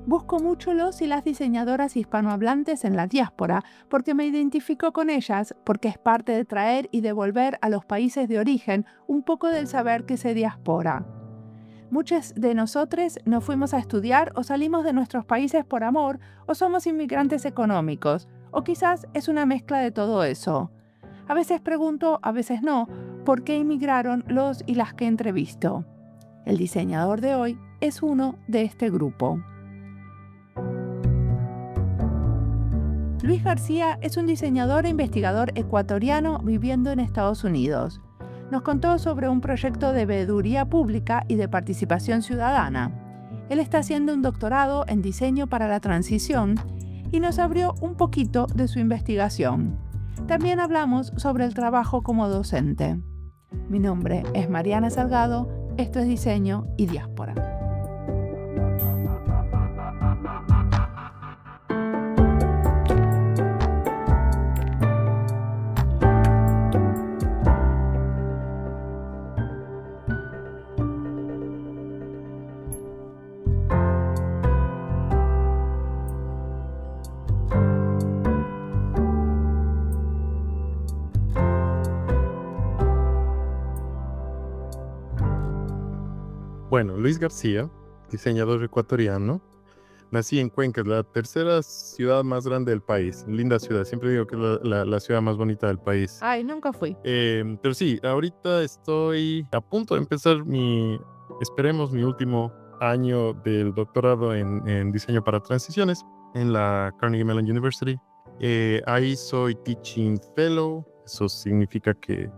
Busco mucho los y las diseñadoras hispanohablantes en la diáspora porque me identifico con ellas, porque es parte de traer y devolver a los países de origen un poco del saber que se diaspora. Muchos de nosotros nos fuimos a estudiar o salimos de nuestros países por amor o somos inmigrantes económicos, o quizás es una mezcla de todo eso. A veces pregunto, a veces no, ¿por qué inmigraron los y las que entrevisto? El diseñador de hoy es uno de este grupo. Luis García es un diseñador e investigador ecuatoriano viviendo en Estados Unidos. Nos contó sobre un proyecto de veeduría pública y de participación ciudadana. Él está haciendo un doctorado en diseño para la transición y nos abrió un poquito de su investigación. También hablamos sobre el trabajo como docente. Mi nombre es Mariana Salgado, esto es Diseño y Diáspora. Bueno, Luis García, diseñador ecuatoriano, nací en Cuenca, la tercera ciudad más grande del país. Linda ciudad, siempre digo que es la ciudad más bonita del país. Ay, nunca fui. Pero sí, ahorita estoy a punto de empezar esperemos, mi último año del doctorado en diseño para transiciones en la Carnegie Mellon University. Ahí soy Teaching Fellow, eso significa que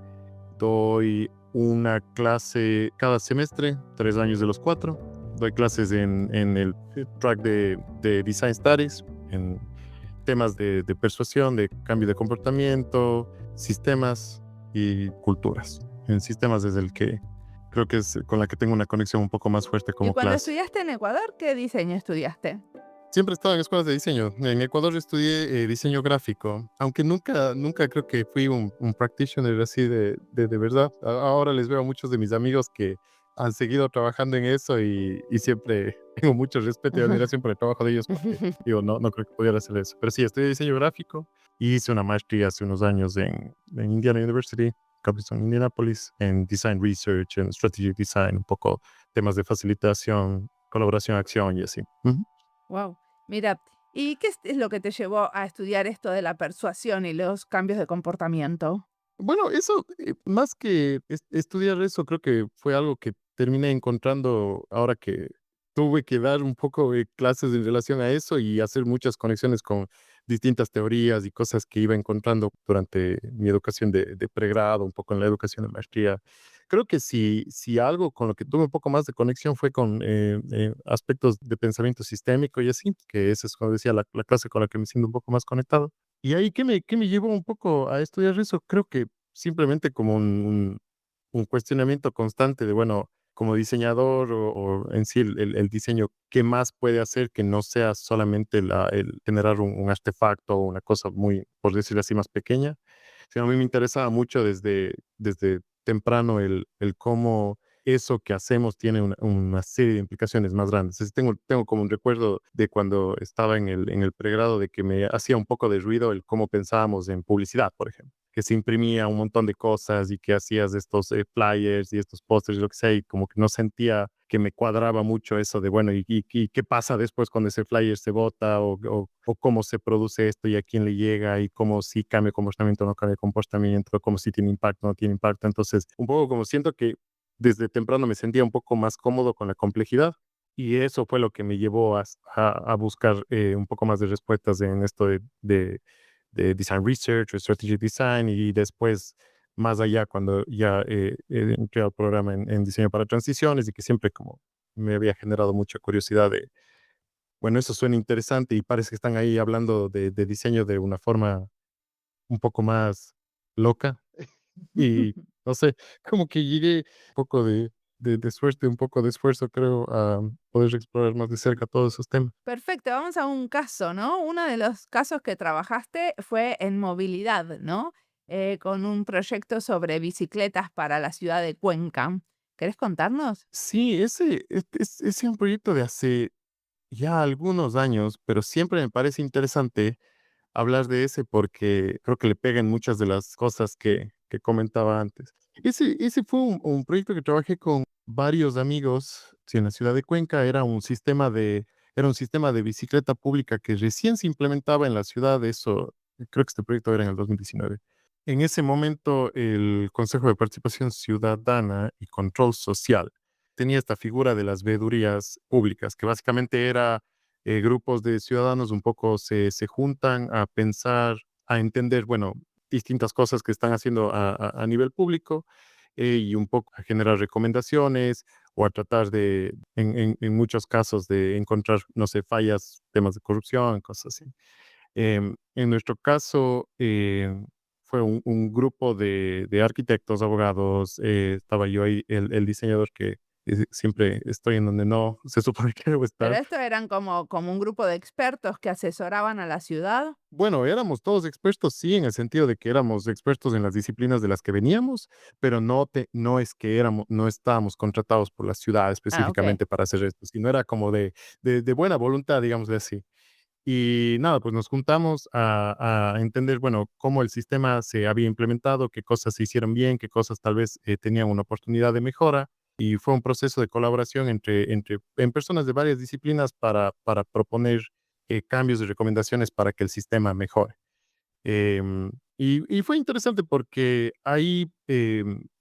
doy una clase cada semestre, 3 años de los 4. Doy clases en el track de Design Studies, en temas de persuasión, de cambio de comportamiento, sistemas y culturas. En sistemas desde el que creo que es con la que tengo una conexión un poco más fuerte como ¿Y cuando clase. estudiaste en Ecuador, qué diseño estudiaste? Siempre he estado en escuelas de diseño. En Ecuador estudié diseño gráfico, aunque nunca creo que fui un practitioner así de verdad. Ahora les veo a muchos de mis amigos que han seguido trabajando en eso y siempre tengo mucho respeto y admiración por el trabajo de ellos porque digo, no creo que pudiera hacer eso. Pero sí, estudié diseño gráfico y hice una maestría hace unos años en Indiana University, campus en Indianapolis, en Design Research, en Strategic Design, un poco temas de facilitación, colaboración, acción y así. Wow. Mira, ¿y qué es lo que te llevó a estudiar esto de la persuasión y los cambios de comportamiento? Bueno, eso, más que estudiar eso, creo que fue algo que terminé encontrando ahora que tuve que dar un poco de clases en relación a eso y hacer muchas conexiones con distintas teorías y cosas que iba encontrando durante mi educación de pregrado, un poco en la educación de maestría. Creo que si algo con lo que tuve un poco más de conexión fue con aspectos de pensamiento sistémico y así, que esa es, como decía, la clase con la que me siento un poco más conectado. Y ahí, ¿qué me llevó un poco a estudiar eso? Creo que simplemente como un cuestionamiento constante de, bueno, como diseñador o en sí el diseño, ¿qué más puede hacer que no sea solamente el generar un artefacto o una cosa muy, por decirlo así, más pequeña? Sino a mí me interesaba mucho desde temprano el cómo eso que hacemos tiene una serie de implicaciones más grandes. Entonces, tengo como un recuerdo de cuando estaba en el pregrado de que me hacía un poco de ruido el cómo pensábamos en publicidad, por ejemplo, que se imprimía un montón de cosas y que hacías estos flyers y estos pósters y lo que sea, y como que no sentía que me cuadraba mucho eso de, bueno, ¿y qué pasa después cuando ese flyer se bota o cómo se produce esto y a quién le llega y cómo si cambia comportamiento o no cambia comportamiento, cómo si tiene impacto o no tiene impacto. Entonces, un poco como siento que desde temprano me sentía un poco más cómodo con la complejidad y eso fue lo que me llevó a buscar un poco más de respuestas en esto de design research o strategic design y después más allá cuando ya entré al programa en diseño para transiciones y que siempre como me había generado mucha curiosidad de, bueno, eso suena interesante y parece que están ahí hablando de diseño de una forma un poco más loca. Y no sé, como que llegué un poco de suerte, un poco de esfuerzo, creo, a poder explorar más de cerca todos esos temas. Perfecto, vamos a un caso, ¿no? Uno de los casos que trabajaste fue en movilidad, ¿no? Con un proyecto sobre bicicletas para la ciudad de Cuenca. ¿Querés contarnos? Sí, ese es un proyecto de hace ya algunos años, pero siempre me parece interesante hablar de ese porque creo que le pegan muchas de las cosas que comentaba antes. Ese fue un proyecto que trabajé con varios amigos, sí, en la ciudad de Cuenca. Era un sistema de bicicleta pública que recién se implementaba en la ciudad. Eso, creo que este proyecto era en el 2019. En ese momento, el Consejo de Participación Ciudadana y Control Social tenía esta figura de las veedurías públicas, que básicamente era grupos de ciudadanos un poco se juntan a pensar, a entender, bueno, distintas cosas que están haciendo a nivel público, y un poco a generar recomendaciones o a tratar de, en muchos casos, de encontrar, no sé, fallas, temas de corrupción, cosas así. En nuestro caso, fue un grupo de arquitectos, abogados, estaba yo ahí, el diseñador que siempre estoy en donde no se supone que debo Pero estar. esto eran como un grupo de expertos que asesoraban a la ciudad. Bueno, éramos todos expertos, sí, en el sentido de que éramos expertos en las disciplinas de las que veníamos, pero no es que no estábamos contratados por la ciudad Ah, okey. específicamente para hacer esto, sino era como de buena voluntad, digámosle así. Y nada, pues nos juntamos a entender, bueno, cómo el sistema se había implementado, qué cosas se hicieron bien, qué cosas tal vez tenían una oportunidad de mejora. Y fue un proceso de colaboración en personas de varias disciplinas para proponer cambios y recomendaciones para que el sistema mejore. Y fue interesante porque ahí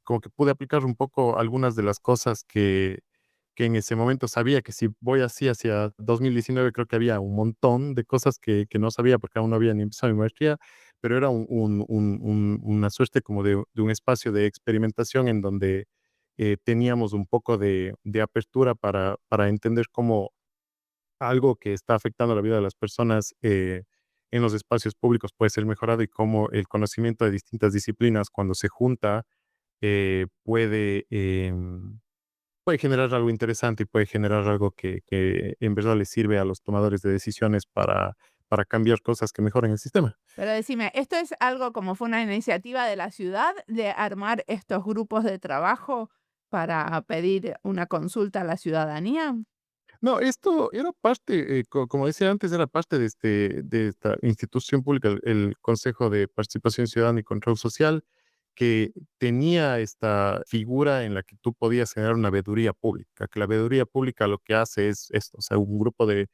como que pude aplicar un poco algunas de las cosas que en ese momento sabía que si voy así hacia 2019 creo que había un montón de cosas que no sabía porque aún no había ni empezado mi maestría, pero era una suerte como de un espacio de experimentación en donde teníamos un poco de apertura para entender cómo algo que está afectando la vida de las personas en los espacios públicos puede ser mejorado y cómo el conocimiento de distintas disciplinas cuando se junta puede generar algo interesante y puede generar algo que en verdad le sirve a los tomadores de decisiones para cambiar cosas que mejoren el sistema. Pero decime, ¿esto es algo como fue una iniciativa de la ciudad de armar estos grupos de trabajo para pedir una consulta a la ciudadanía? No, esto era parte, como decía antes, era parte de esta institución pública, el Consejo de Participación Ciudadana y Control Social, que tenía esta figura en la que tú podías generar una veeduría pública, que la veeduría pública lo que hace es esto, o sea, un grupo de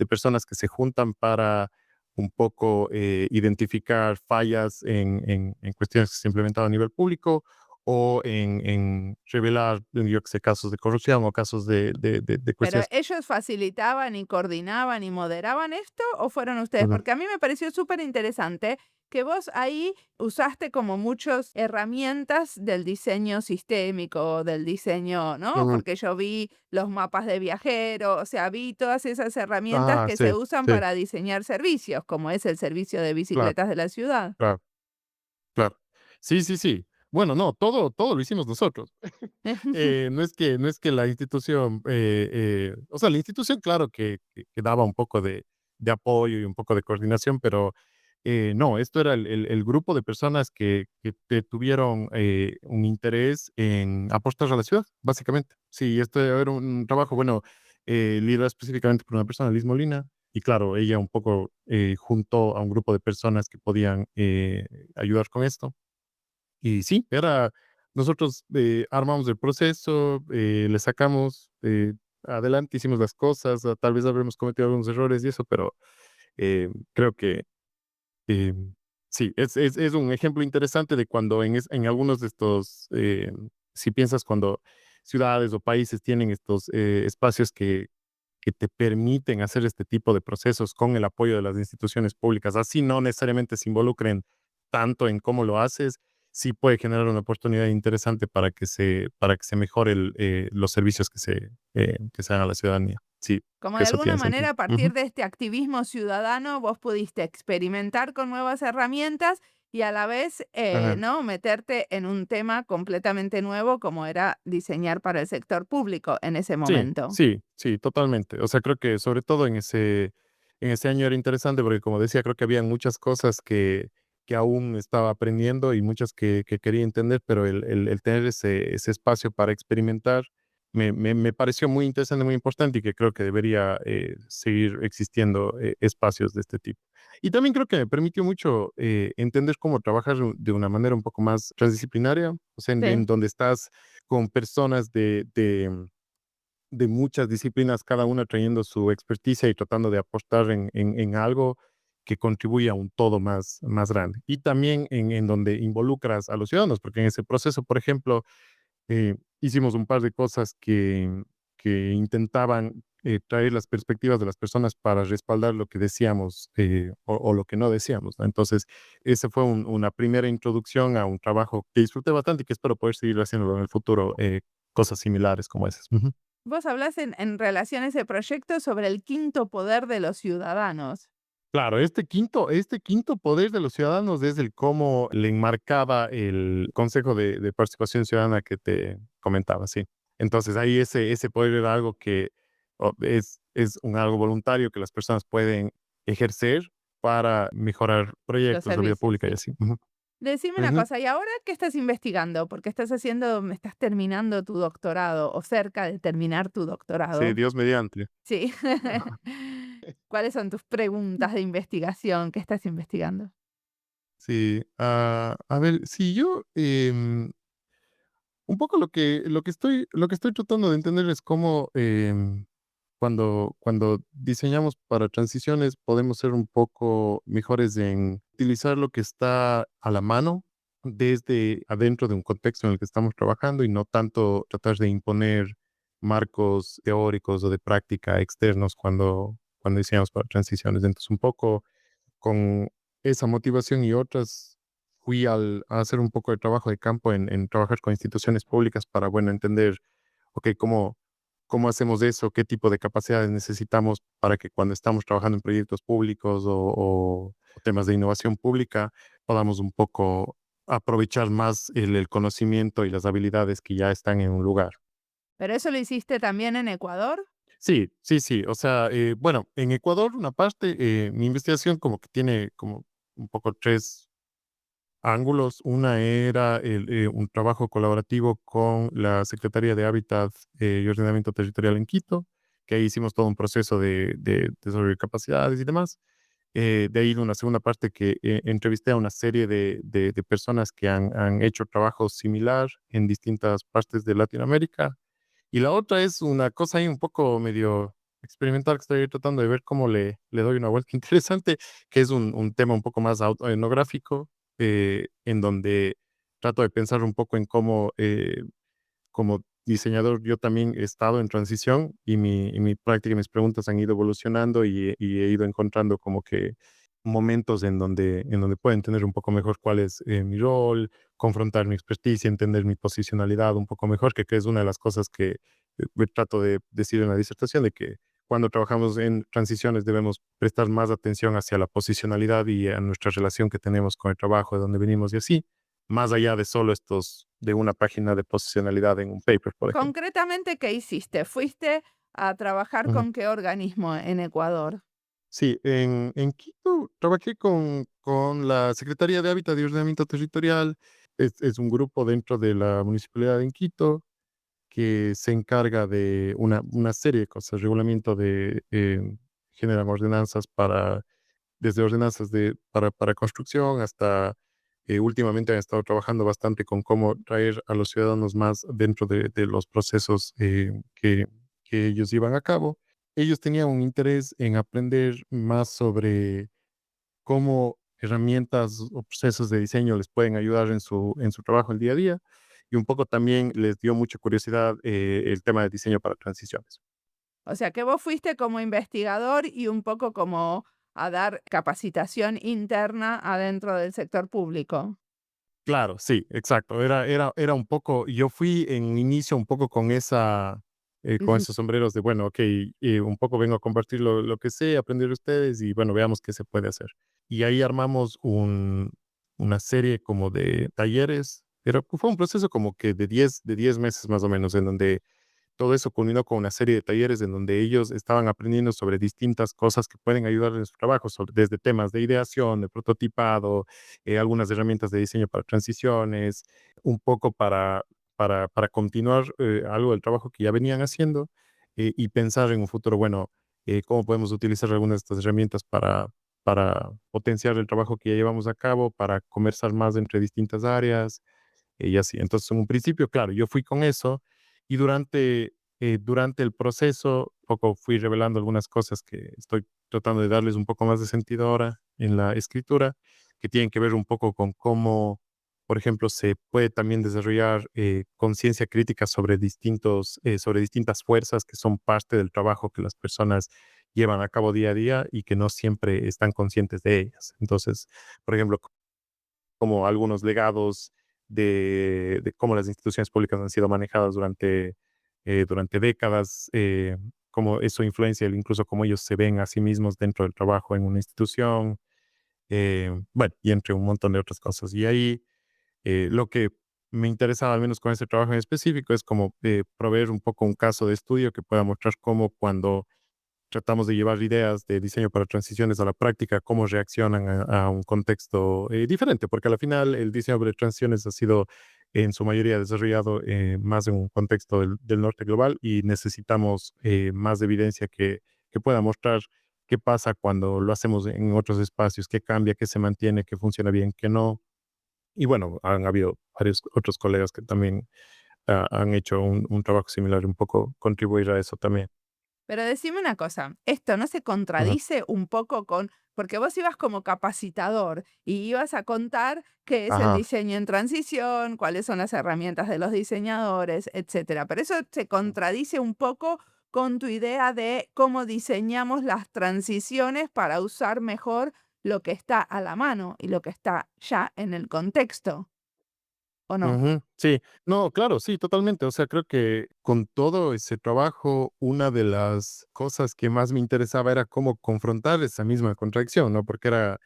personas que se juntan para un poco identificar fallas en cuestiones que se implementaban a nivel público o en revelar, yo que sé, casos de corrupción o casos de ¿Pero cuestiones. ellos facilitaban y coordinaban y moderaban esto o fueron ustedes? Ujú, Porque a mí me pareció súper interesante que vos ahí usaste como muchas herramientas del diseño sistémico, del diseño, ¿no? ujú. Porque yo vi los mapas de viajeros, o sea, vi todas esas herramientas Ah, que se sí, usan sí, para diseñar servicios, como es el servicio de claro, bicicletas de la ciudad. claro, claro. Sí, sí, sí. Bueno, no, todo lo hicimos nosotros. No es que la institución, o sea, la institución, claro que daba un poco de apoyo y un poco de coordinación, pero no, esto era el grupo de personas que tuvieron un interés en apostar a la ciudad, básicamente. Sí, esto era un trabajo, bueno, liderado específicamente por una persona, Liz Molina, y claro, ella un poco juntó a un grupo de personas que podían ayudar con esto. Y sí, nosotros armamos el proceso, le sacamos adelante, hicimos las cosas, tal vez habremos cometido algunos errores y eso, pero creo que eh, sí, es un ejemplo interesante de cuando en algunos de estos, si piensas cuando ciudades o países tienen estos espacios que te permiten hacer este tipo de procesos con el apoyo de las instituciones públicas, así no necesariamente se involucren tanto en cómo lo haces, sí puede generar una oportunidad interesante para que se mejore los servicios que se dan a la ciudadanía. Sí, Como que de eso alguna tiene sentido. manera, a partir Ujú, de este activismo ciudadano, vos pudiste experimentar con nuevas herramientas y a la vez, ajá. ¿no? Meterte en un tema completamente nuevo como era diseñar para el sector público en ese Sí, momento. sí, sí, totalmente. O sea, creo que sobre todo en ese año era interesante porque, como decía, creo que había muchas cosas que aún estaba aprendiendo y muchas que quería entender, pero el tener ese espacio para experimentar me pareció muy interesante, muy importante y que creo que debería seguir existiendo espacios de este tipo. Y también creo que me permitió mucho entender cómo trabajar de una manera un poco más transdisciplinaria, o sea, en Sí. donde estás con personas de muchas disciplinas, cada una trayendo su experticia y tratando de apostar en algo que contribuya a un todo más grande. Y también en donde involucras a los ciudadanos, porque en ese proceso, por ejemplo, hicimos un par de cosas que intentaban traer las perspectivas de las personas para respaldar lo que decíamos o lo que no decíamos, ¿no? Entonces, esa fue una primera introducción a un trabajo que disfruté bastante y que espero poder seguir haciéndolo en el futuro, cosas similares como esas. Ujú. Vos hablás en relación a ese proyecto sobre el quinto poder de los ciudadanos. Claro, este quinto poder de los ciudadanos es el cómo le enmarcaba el Consejo de Participación Ciudadana que te comentaba, sí. Entonces, ahí ese poder era algo que es un algo voluntario que las personas pueden ejercer para mejorar Los proyectos de vida servicios, pública y sí. así. Ujú, Decime una ujú. cosa, ¿y ahora qué estás investigando? Porque estás terminando tu doctorado o cerca de terminar tu Sí, doctorado. Dios mediante. Sí. ¿Cuáles son tus preguntas de investigación? ¿Qué estás investigando? Sí, a ver, sí, yo, un poco lo que estoy tratando de entender es cómo, cuando diseñamos para transiciones, podemos ser un poco mejores en utilizar lo que está a la mano desde adentro de un contexto en el que estamos trabajando y no tanto tratar de imponer marcos teóricos o de práctica externos cuando diseñamos para transiciones. Entonces, un poco con esa motivación y otras, fui a hacer un poco de trabajo de campo en trabajar con instituciones públicas para, bueno, entender, ok, cómo hacemos eso, qué tipo de capacidades necesitamos para que cuando estamos trabajando en proyectos públicos o temas de innovación pública, podamos un poco aprovechar más el conocimiento y las habilidades que ya están en un lugar. ¿Pero eso lo hiciste también en Ecuador? Sí, sí, sí. O sea, bueno, en Ecuador, una parte, mi investigación como que tiene como un poco tres ángulos. Una era un trabajo colaborativo con la Secretaría de Hábitat y Ordenamiento Territorial en Quito, que ahí hicimos todo un proceso de desarrollo de capacidades y demás. De ahí una segunda parte que entrevisté a una serie de personas que han hecho trabajo similar en distintas partes de Latinoamérica. Y la otra es una cosa ahí un poco medio experimental que estoy tratando de ver cómo le doy una vuelta interesante, que es un tema un poco más etnográfico, en donde trato de pensar un poco en cómo, como diseñador, yo también he estado en transición y mi práctica y mis preguntas han ido evolucionando y he ido encontrando como que momentos en donde puedo entender un poco mejor cuál es mi rol, confrontar mi experticia, entender mi posicionalidad un poco mejor, que es una de las cosas que trato de decir en la disertación, de que cuando trabajamos en transiciones debemos prestar más atención hacia la posicionalidad y a nuestra relación que tenemos con el trabajo, de donde venimos y así, más allá de solo de una página de posicionalidad en un paper, por ejemplo. Concretamente, ¿qué hiciste? ¿Fuiste a trabajar Ujú. con qué organismo en Ecuador? Sí, en Quito trabajé con la Secretaría de Hábitat y Ordenamiento Territorial. Es un grupo dentro de la Municipalidad en Quito que se encarga de una serie de cosas, regulamiento generan ordenanzas desde ordenanzas para construcción hasta, últimamente han estado trabajando bastante con cómo traer a los ciudadanos más dentro de los procesos que ellos llevan a cabo. Ellos tenían un interés en aprender más sobre cómo herramientas o procesos de diseño les pueden ayudar en su trabajo el día a día, y un poco también les dio mucha curiosidad el tema de diseño para transiciones. O sea, que vos fuiste como investigador y un poco como a dar capacitación interna adentro del sector público. Claro, sí, exacto. Era un poco, yo fui en un inicio un poco con Ujú. esos sombreros de, bueno, ok, un poco vengo a compartir lo que sé, aprender de ustedes y bueno, veamos qué se puede hacer. Y ahí armamos una serie como de talleres, pero fue un proceso como que de diez meses más o menos, en donde todo eso culminó con una serie de talleres en donde ellos estaban aprendiendo sobre distintas cosas que pueden ayudar en su trabajo, desde temas de ideación, de prototipado, algunas herramientas de diseño para transiciones, un poco para para continuar algo del trabajo que ya venían haciendo y pensar en un futuro, bueno, cómo podemos utilizar algunas de estas herramientas para potenciar el trabajo que ya llevamos a cabo, para conversar más entre distintas áreas y así. Entonces, en un principio, claro, yo fui con eso y durante el proceso, poco fui revelando algunas cosas que estoy tratando de darles un poco más de sentido ahora en la escritura, que tienen que ver un poco con cómo, por ejemplo, se puede también desarrollar conciencia crítica sobre distintas fuerzas que son parte del trabajo que las personas llevan a cabo día a día y que no siempre están conscientes de ellas. Entonces, por ejemplo, como algunos legados de cómo las instituciones públicas han sido manejadas durante décadas, cómo eso influencia incluso cómo ellos se ven a sí mismos dentro del trabajo en una institución, bueno, y entre un montón de otras cosas. Y ahí lo que me interesaba, al menos con este trabajo en específico, es como proveer un poco un caso de estudio que pueda mostrar cómo cuando tratamos de llevar ideas de diseño para transiciones a la práctica, cómo reaccionan a un contexto diferente, porque al final el diseño de transiciones ha sido en su mayoría desarrollado más en un contexto del norte global y necesitamos más evidencia que pueda mostrar qué pasa cuando lo hacemos en otros espacios, qué cambia, qué se mantiene, qué funciona bien, qué no. Y bueno, han habido varios otros colegas que también han hecho un trabajo similar, un poco contribuir a eso también. Pero decime una cosa, ¿esto no se Ujú. contradice un poco con, porque vos ibas como capacitador y ibas a contar qué es el Ajá. diseño en transición, cuáles son las herramientas de los diseñadores, etcétera? Pero eso se contradice un poco con tu idea de cómo diseñamos las transiciones para usar mejor lo que está a la mano y lo que está ya en el contexto, ¿o no? Ujú, sí, no, claro, sí, totalmente. O sea, creo que con todo ese trabajo, una de las cosas que más me interesaba era cómo confrontar esa misma contradicción, ¿no? Porque era,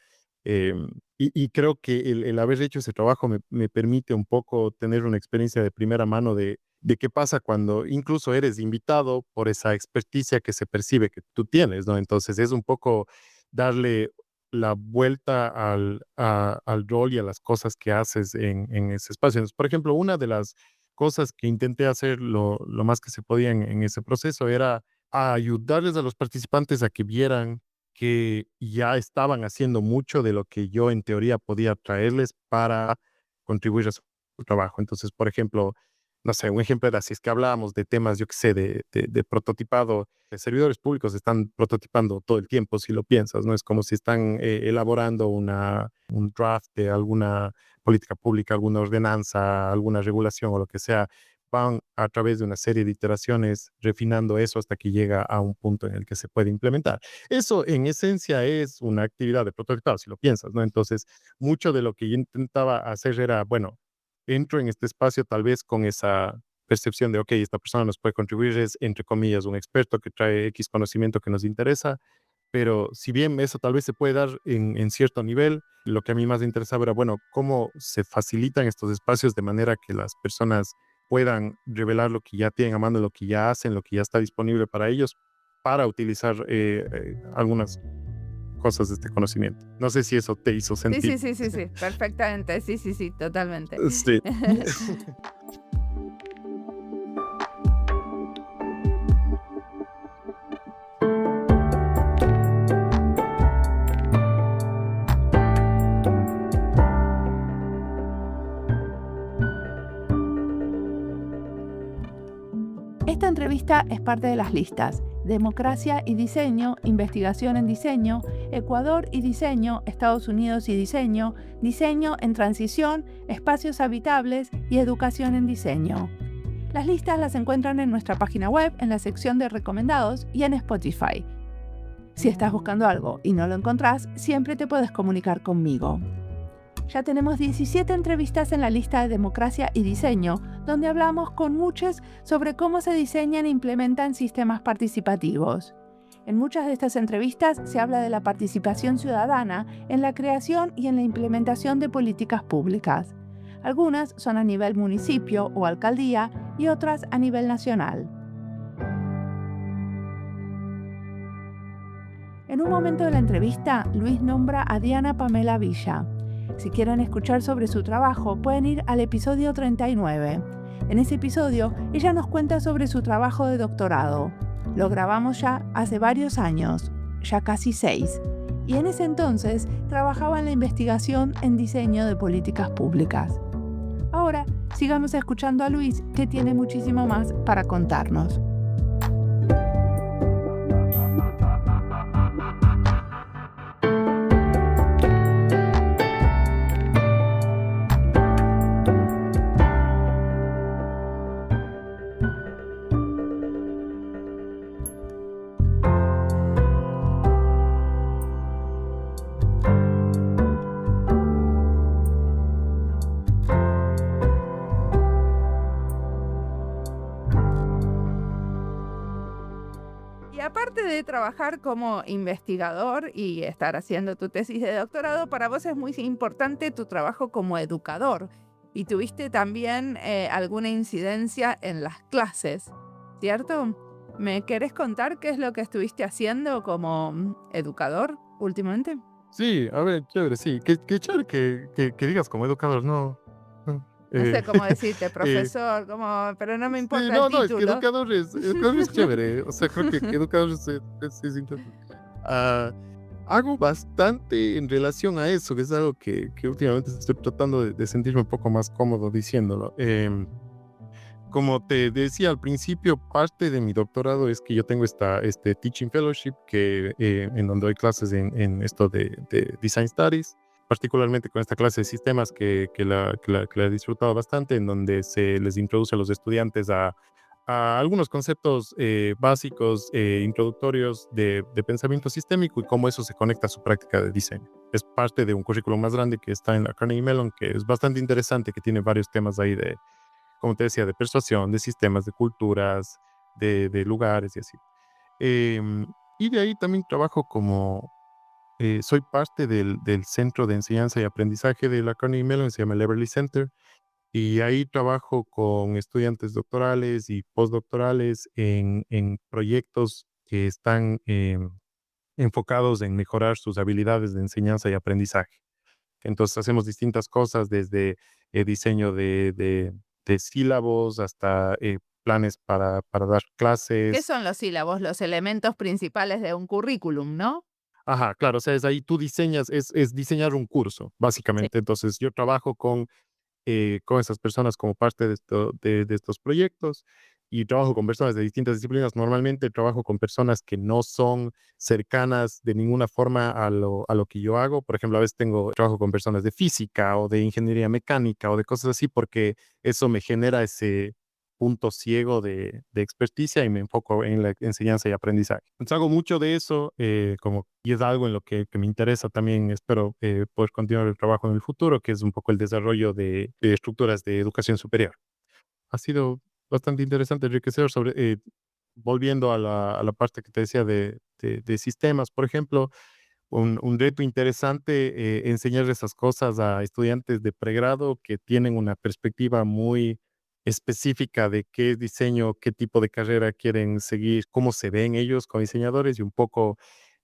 y creo que el haber hecho ese trabajo me permite un poco tener una experiencia de primera mano de qué pasa cuando incluso eres invitado por esa experticia que se percibe que tú tienes, ¿no? Entonces es un poco darle la vuelta al rol y a las cosas que haces en ese espacio. Entonces, por ejemplo, una de las cosas que intenté hacer lo más que se podía en ese proceso era ayudarles a los participantes a que vieran que ya estaban haciendo mucho de lo que yo en teoría podía traerles para contribuir a su trabajo. Entonces, por ejemplo, no sé, un ejemplo era si es que hablábamos de temas, yo qué sé, de prototipado, servidores públicos están prototipando todo el tiempo, si lo piensas, ¿no? Es como si están elaborando un draft de alguna política pública, alguna ordenanza, alguna regulación o lo que sea. Van a través de una serie de iteraciones refinando eso hasta que llega a un punto en el que se puede implementar. Eso en esencia es una actividad de prototipado, si lo piensas, ¿no? Entonces, mucho de lo que yo intentaba hacer era, bueno, entro en este espacio tal vez con esa percepción de, ok, esta persona nos puede contribuir, es entre comillas un experto que trae X conocimiento que nos interesa, pero si bien eso tal vez se puede dar en cierto nivel, lo que a mí más me interesaba era, bueno, cómo se facilitan estos espacios de manera que las personas puedan revelar lo que ya tienen a mano, lo que ya hacen, lo que ya está disponible para ellos, para utilizar algunas cosas de este conocimiento. No sé si eso te hizo Sí, sentir. sí, sí, sí, sí, perfectamente, sí, sí, sí, totalmente. Sí. Esta entrevista es parte de las listas Democracia y Diseño, Investigación en Diseño, Ecuador y Diseño, Estados Unidos y Diseño, Diseño en Transición, Espacios Habitables y Educación en Diseño. Las listas las encuentran en nuestra página web, en la sección de recomendados y en Spotify. Si estás buscando algo y no lo encontrás, siempre te puedes comunicar conmigo. Ya tenemos 17 entrevistas en la lista de Democracia y Diseño, donde hablamos con muchos sobre cómo se diseñan e implementan sistemas participativos. En muchas de estas entrevistas se habla de la participación ciudadana en la creación y en la implementación de políticas públicas. Algunas son a nivel municipio o alcaldía y otras a nivel nacional. En un momento de la entrevista, Luis nombra a Diana Pamela Villa. Si quieren escuchar sobre su trabajo, pueden ir al episodio 39. En ese episodio, ella nos cuenta sobre su trabajo de doctorado. Lo grabamos ya hace varios años, ya casi 6, y en ese entonces trabajaba en la investigación en diseño de políticas públicas. Ahora, sigamos escuchando a Luis, que tiene muchísimo más para contarnos. Y aparte de trabajar como investigador y estar haciendo tu tesis de doctorado, para vos es muy importante tu trabajo como educador. Y tuviste también alguna incidencia en las clases, ¿cierto? ¿Me querés contar qué es lo que estuviste haciendo como educador últimamente? Sí, a ver, chévere, sí. Qué chévere que digas como educador, no. No, No sé cómo decirte, eh, profesor, pero no me sí, importa el no, es que título. educador es chévere. O sea, creo que educador es interesante. Ah, hago bastante en relación a eso, que es algo que últimamente estoy tratando de sentirme un poco más cómodo diciéndolo. Como te decía al principio, parte de mi doctorado es que yo tengo este Teaching Fellowship en donde doy clases en esto de Design Studies, particularmente con esta clase de sistemas que la he disfrutado bastante, en donde se les introduce a los estudiantes a algunos conceptos básicos, introductorios de pensamiento sistémico y cómo eso se conecta a su práctica de diseño. Es parte de un currículum más grande que está en la Carnegie Mellon, que es bastante interesante, que tiene varios temas ahí como te decía, de persuasión, de sistemas, de culturas, de lugares y así. Em, y de ahí también trabajo soy parte del Centro de Enseñanza y Aprendizaje de la Carnegie Mellon, se llama el Everly Center, y ahí trabajo con estudiantes doctorales y postdoctorales en proyectos que están enfocados en mejorar sus habilidades de enseñanza y aprendizaje. Entonces hacemos distintas cosas desde diseño de sílabos hasta planes para dar ¿Qué clases. son los sílabos? Los elementos principales de un currículum, ¿no? Ajá, claro, o sea, es ahí tú diseñas, es diseñar un curso, Sí. básicamente. Entonces yo trabajo con esas personas como parte de estos proyectos y trabajo con personas de distintas disciplinas. Normalmente trabajo con personas que no son cercanas de ninguna forma a lo que yo hago. Por ejemplo, a veces trabajo con personas de física o de ingeniería mecánica o de cosas así porque eso me genera ese punto ciego de experticia y me enfoco en la enseñanza y aprendizaje. Entonces hago mucho de eso y es algo en lo que me interesa también. Espero poder continuar el trabajo en el futuro, que es un poco el desarrollo de estructuras de educación superior. Ha sido bastante interesante, enriquecedor volviendo a la parte que te decía de sistemas, por ejemplo, un reto interesante, enseñar esas cosas a estudiantes de pregrado que tienen una perspectiva muy específica de qué es diseño, qué tipo de carrera quieren seguir, cómo se ven ellos como diseñadores y un poco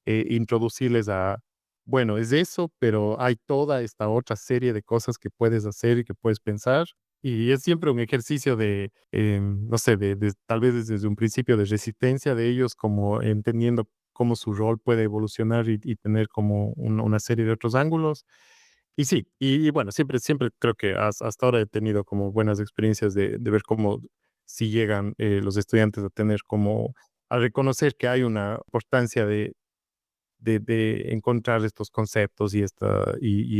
introducirles bueno, es eso, pero hay toda esta otra serie de cosas que puedes hacer y que puedes pensar. Y es siempre un ejercicio no sé, tal vez desde un principio de resistencia de ellos, como entendiendo cómo su rol puede evolucionar y tener como una serie de otros ángulos. Y sí, y bueno, siempre creo que hasta ahora he tenido como buenas experiencias de ver cómo si llegan los estudiantes a tener a reconocer que hay una importancia de encontrar estos conceptos y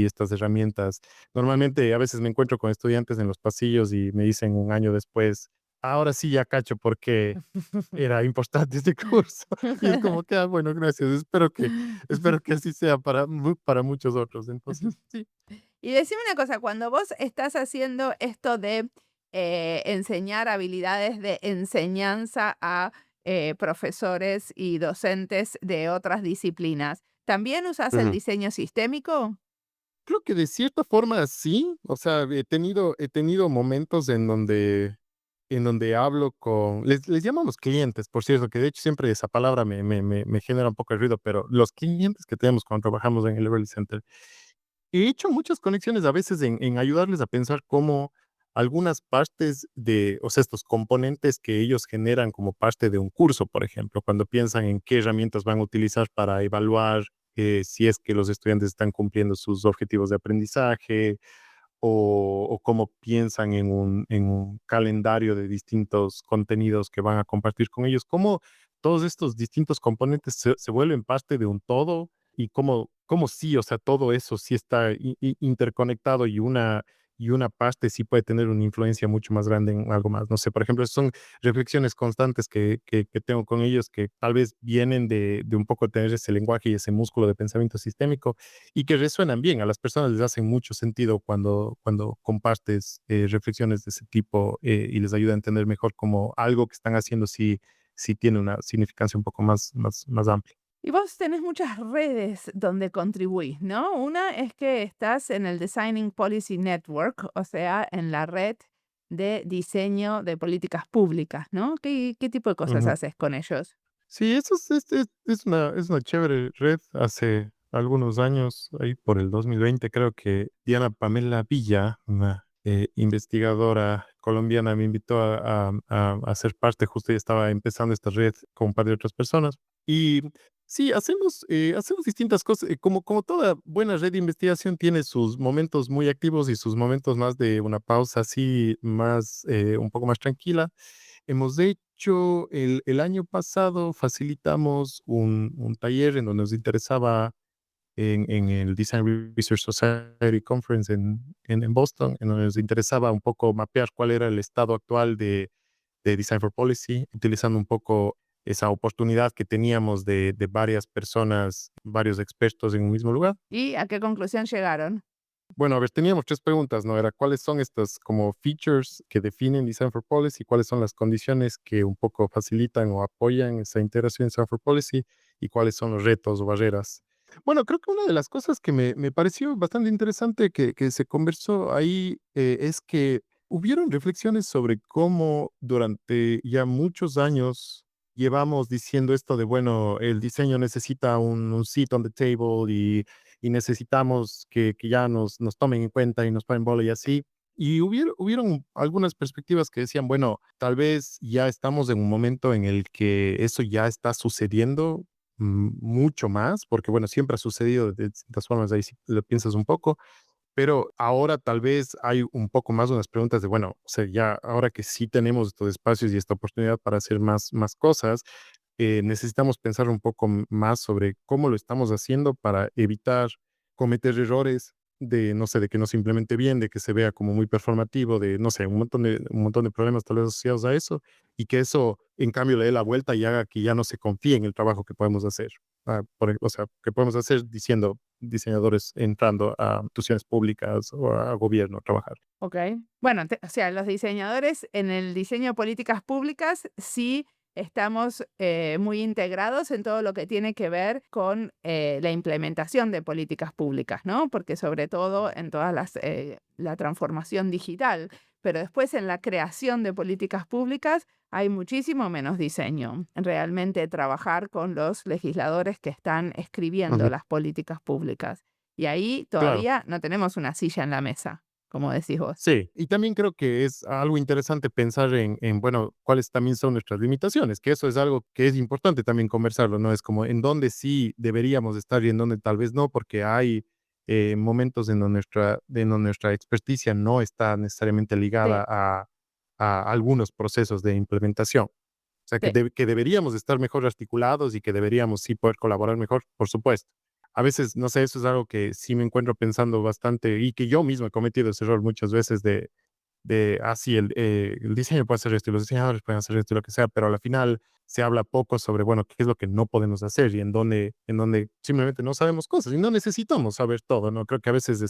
estas herramientas. Normalmente a veces me encuentro con estudiantes en los pasillos y me dicen un año después, ahora sí ya cacho por qué era importante este curso. Y es como que, bueno, gracias. Espero que así sea para muchos otros. Entonces, sí. Y decime una cosa, cuando vos estás haciendo esto de enseñar habilidades de enseñanza a profesores y docentes de otras disciplinas, ¿también usas el Ujú. diseño sistémico? Creo que de cierta forma sí. O sea, he tenido momentos en donde hablo les llamamos clientes, por cierto, que de hecho siempre esa palabra me genera un poco de ruido, pero los clientes que tenemos cuando trabajamos en el Everly Center, he hecho muchas conexiones a veces en ayudarles a pensar cómo algunas partes o sea, estos componentes que ellos generan como parte de un curso, por ejemplo, cuando piensan en qué herramientas van a utilizar para evaluar si es que los estudiantes están cumpliendo sus objetivos de aprendizaje, o cómo piensan en un calendario de distintos contenidos que van a compartir con ellos, cómo todos estos distintos componentes se vuelven parte de un todo y cómo sí, o sea, todo eso sí está interconectado y una parte sí puede tener una influencia mucho más grande en algo más. No sé, por ejemplo, son reflexiones constantes que tengo con ellos que tal vez vienen de un poco tener ese lenguaje y ese músculo de pensamiento sistémico y que resuenan bien. A las personas les hacen mucho sentido cuando compartes reflexiones de ese tipo y les ayuda a entender mejor cómo algo que están haciendo sí tiene una significancia un poco más amplia. Y vos tenés muchas redes donde contribuís, ¿no? Una es que estás en el Designing Policy Network, o sea, en la red de diseño de políticas públicas, ¿no? ¿Qué tipo de cosas Ujú. haces con ellos? Sí, eso es una chévere red. Hace algunos años, ahí por el 2020, creo que Diana Pamela Villa, una investigadora colombiana, me invitó a ser parte. Justo ella estaba empezando esta red con un par de otras personas. Y sí, hacemos distintas cosas. Como toda buena red de investigación tiene sus momentos muy activos y sus momentos más de una pausa así, un poco más tranquila. Hemos hecho el año pasado, facilitamos un taller en donde nos interesaba en el Design Research Society Conference en Boston, en donde nos interesaba un poco mapear cuál era el estado actual de Design for Policy, utilizando un poco esa oportunidad que teníamos de varias personas, varios expertos en un mismo lugar. ¿Y a qué conclusión llegaron? Bueno, a ver, teníamos 3 preguntas, ¿no? Era, ¿cuáles son estas como features que definen Design for Policy? ¿Cuáles son las condiciones que un poco facilitan o apoyan esa integración en Design for Policy? ¿Y cuáles son los retos o barreras? Bueno, creo que una de las cosas que me pareció bastante interesante que se conversó ahí, es que hubieron reflexiones sobre cómo durante ya muchos años llevamos diciendo esto de, bueno, el diseño necesita un seat on the table y necesitamos que ya nos tomen en cuenta y nos paren bola y así. Y hubieron algunas perspectivas que decían, bueno, tal vez ya estamos en un momento en el que eso ya está sucediendo mucho más, porque bueno, siempre ha sucedido de distintas formas, ahí si lo piensas un poco, pero ahora tal vez hay un poco más unas preguntas de, bueno, o sea, ya ahora que sí tenemos estos espacios y esta oportunidad para hacer más cosas, necesitamos pensar un poco más sobre cómo lo estamos haciendo para evitar cometer errores de, no sé, de que no se implemente bien, de que se vea como muy performativo, de, no sé, un montón de problemas tal vez asociados a eso, y que eso, en cambio, le dé la vuelta y haga que ya no se confíe en el trabajo que podemos hacer. O sea, que podemos hacer diciendo diseñadores entrando a instituciones públicas o a gobierno a trabajar. ¿Ok? Bueno, o sea, los diseñadores en el diseño de políticas públicas sí estamos muy integrados en todo lo que tiene que ver con la implementación de políticas públicas, ¿no? Porque sobre todo en todas la transformación digital, pero después en la creación de políticas públicas hay muchísimo menos diseño. Realmente trabajar con los legisladores que están escribiendo Ujú. las políticas públicas. Y ahí Claro. todavía no tenemos una silla en la mesa, como decís vos. Sí, y también creo que es algo interesante pensar bueno, cuáles también son nuestras limitaciones, que eso es algo que es importante también conversarlo, ¿no? Es como en dónde sí deberíamos estar y en dónde tal vez no, porque hay momentos en donde nuestra experticia no está necesariamente Sí, ligada a algunos procesos de implementación. O sea, que, sí. que deberíamos estar mejor articulados y que deberíamos sí poder colaborar mejor, por supuesto. A veces, no sé, eso es algo que sí me encuentro pensando bastante y que yo mismo he cometido ese error muchas veces sí, el diseño puede hacer esto y los diseñadores pueden hacer esto y lo que sea, pero a la final se habla poco sobre, bueno, qué es lo que no podemos hacer y en donde simplemente no sabemos cosas y no necesitamos saber todo, ¿no? Creo que a veces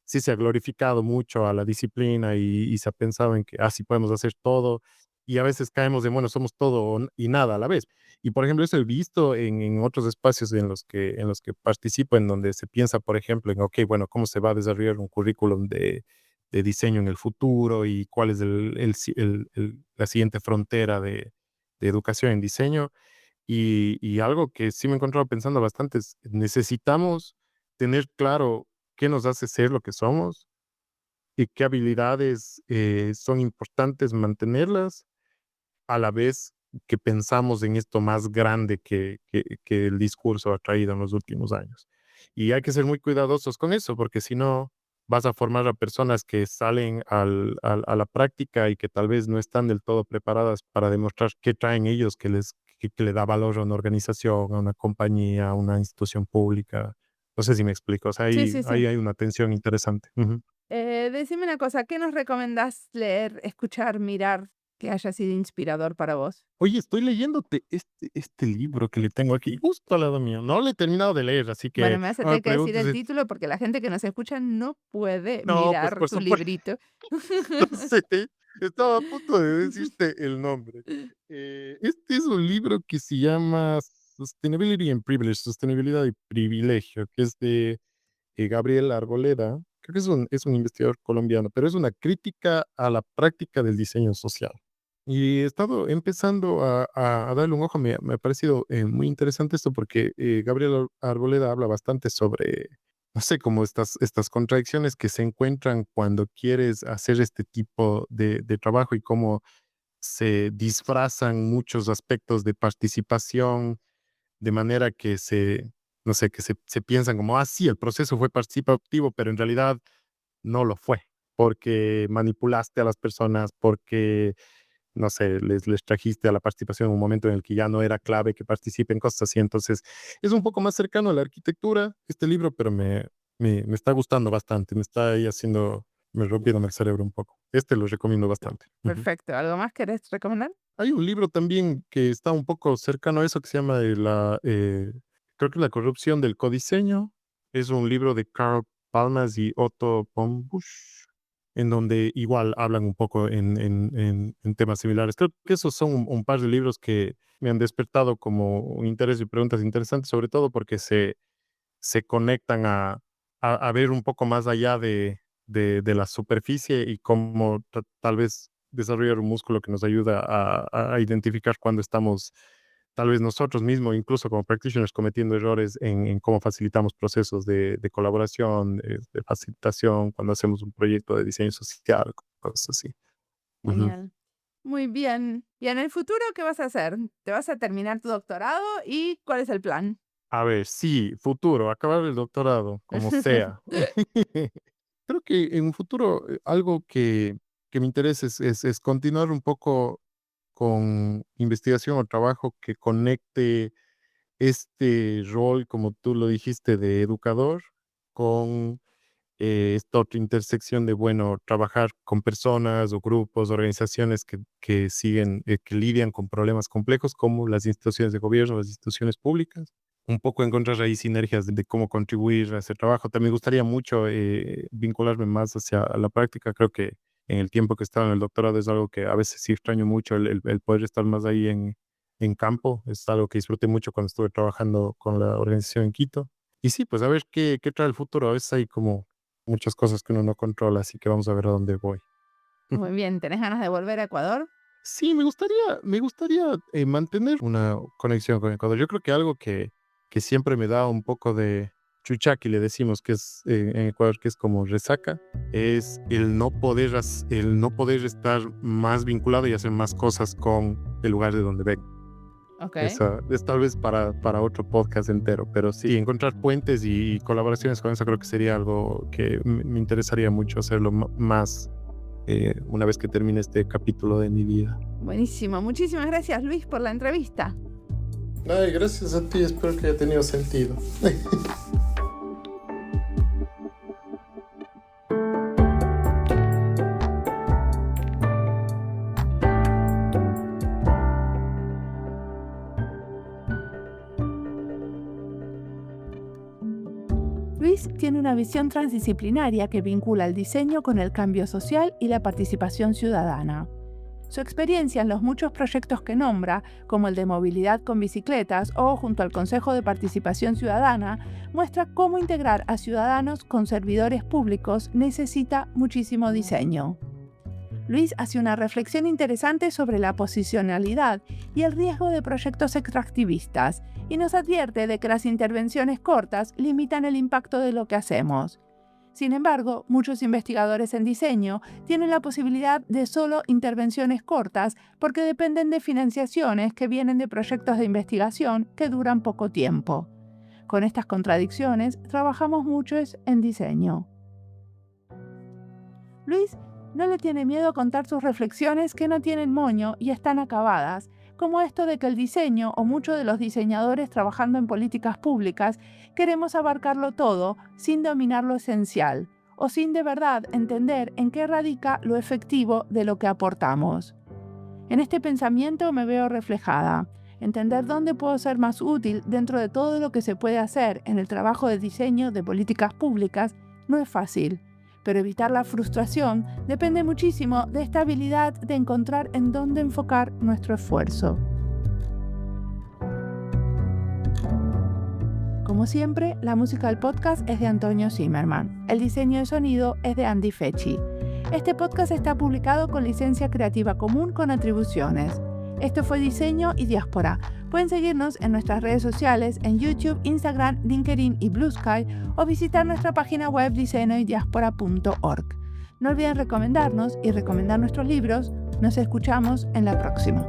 sí se ha glorificado mucho a la disciplina y se ha pensado en que así podemos hacer todo y a veces caemos de, bueno, somos todo y nada a la vez. Y por ejemplo, eso he visto en otros espacios en los que participo, en donde se piensa, por ejemplo, en, ok, bueno, ¿cómo se va a desarrollar un currículum de diseño en el futuro y cuál es la siguiente frontera de educación en diseño? Y algo que sí me he encontrado pensando bastante es, necesitamos tener claro qué nos hace ser lo que somos qué habilidades son importantes mantenerlas a la vez que pensamos en esto más grande que el discurso ha traído en los últimos años. Y hay que ser muy cuidadosos con eso, porque si no, vas a formar a personas que salen a la práctica y que tal vez no están del todo preparadas para demostrar qué traen ellos, que le da valor a una organización, a una compañía, a una institución pública. No sé si me explico. O sea, Sí, ahí, sí, ahí sí. hay una tensión interesante. Ujú. Decime una cosa, ¿qué nos recomendás leer, escuchar, mirar que haya sido inspirador para vos? Oye, estoy leyéndote este libro que le tengo aquí, justo al lado mío. No lo he terminado de leer, así Bueno, que me vas a no me tener que decir preguntes. el título porque la gente que nos escucha no puede No, pues mirar por tu supuesto, librito. no sé, estaba a punto de decirte el nombre. Este es un libro que se llama Sustainability and Privilege, Sostenibilidad y Privilegio, que es de Gabriel Arboleda. Creo que es un investigador colombiano, pero es una crítica a la práctica del diseño social. Y he estado empezando a darle un ojo. Me ha parecido muy interesante esto porque Gabriel Arboleda habla bastante sobre, no sé, como estas contradicciones que se encuentran cuando quieres hacer este tipo de trabajo y cómo se disfrazan muchos aspectos de participación de manera que no sé, que se piensan como, sí, el proceso fue participativo, pero en realidad no lo fue, porque manipulaste a las personas, porque, no sé, les trajiste a la participación en un momento en el que ya no era clave que participen, cosas así. Entonces, es un poco más cercano a la arquitectura este libro, pero me está gustando bastante, me está ahí me rompiéndome el cerebro un poco. Este lo recomiendo bastante. Ujú. Perfecto, ¿algo más querés recomendar? Hay un libro también que está un poco cercano a eso que se llama creo que La corrupción del codiseño. Es un libro de Carl Palmas y Otto Bombusch, en donde igual hablan un poco en temas similares. Creo que esos son un par de libros que me han despertado como un interés y preguntas interesantes, sobre todo porque se conectan a ver un poco más allá de la superficie y cómo tal vez desarrollar un músculo que nos ayuda a identificar cuando estamos tal vez nosotros mismos, incluso como practitioners, cometiendo errores en cómo facilitamos procesos de colaboración, de facilitación, cuando hacemos un proyecto de diseño social, cosas así. Ujú. Genial. Muy bien. ¿Y en el futuro qué vas a hacer? ¿Te vas a terminar tu doctorado y cuál es el plan? A ver, sí, futuro, acabar el doctorado, como sea. Creo que en un futuro algo que me interesa es continuar un poco con investigación o trabajo que conecte este rol, como tú lo dijiste, de educador con esta otra intersección de, bueno, trabajar con personas o grupos, organizaciones que siguen, que lidian con problemas complejos como las instituciones de gobierno, las instituciones públicas. Un poco encontrar ahí sinergias de cómo contribuir a ese trabajo. También me gustaría mucho vincularme más hacia la práctica. Creo que en el tiempo que he estado en el doctorado es algo que a veces sí extraño mucho, el poder estar más ahí en campo. Es algo que disfruté mucho cuando estuve trabajando con la organización en Quito. Y sí, pues a ver qué trae el futuro. A veces hay como muchas cosas que uno no controla, así que vamos a ver a dónde voy. Muy bien, ¿tenés ganas de volver a Ecuador? Sí, me gustaría mantener una conexión con Ecuador. Yo creo que algo que siempre me da un poco de chuchaqui, le decimos que es en Ecuador, que es como resaca, es el no poder estar más vinculado y hacer más cosas con el lugar de donde vengo. Ok. Esa es tal vez para otro podcast entero, pero sí, encontrar puentes y colaboraciones con eso creo que sería algo que me interesaría mucho hacerlo más una vez que termine este capítulo de mi vida. Buenísimo. Muchísimas gracias, Luis, por la entrevista. Ay, gracias a ti, espero que haya tenido sentido. Luis tiene una visión transdisciplinaria que vincula el diseño con el cambio social y la participación ciudadana. Su experiencia en los muchos proyectos que nombra, como el de movilidad con bicicletas o junto al Consejo de Participación Ciudadana, muestra cómo integrar a ciudadanos con servidores públicos necesita muchísimo diseño. Luis hace una reflexión interesante sobre la posicionalidad y el riesgo de proyectos extractivistas y nos advierte de que las intervenciones cortas limitan el impacto de lo que hacemos. Sin embargo, muchos investigadores en diseño tienen la posibilidad de solo intervenciones cortas porque dependen de financiaciones que vienen de proyectos de investigación que duran poco tiempo. Con estas contradicciones, trabajamos mucho en diseño. Luis no le tiene miedo a contar sus reflexiones que no tienen moño y están acabadas, como esto de que el diseño o muchos de los diseñadores trabajando en políticas públicas queremos abarcarlo todo sin dominar lo esencial o sin de verdad entender en qué radica lo efectivo de lo que aportamos. En este pensamiento me veo reflejada. Entender dónde puedo ser más útil dentro de todo lo que se puede hacer en el trabajo de diseño de políticas públicas no es fácil, pero evitar la frustración depende muchísimo de esta habilidad de encontrar en dónde enfocar nuestro esfuerzo. Como siempre, la música del podcast es de Antonio Zimmerman. El diseño de sonido es de Andy Fechi. Este podcast está publicado con licencia creativa común con atribuciones. Esto fue Diseño y Diáspora. Pueden seguirnos en nuestras redes sociales en YouTube, Instagram, LinkedIn y Blue Sky o visitar nuestra página web diseñoydiaspora.org. No olviden recomendarnos y recomendar nuestros libros. Nos escuchamos en la próxima.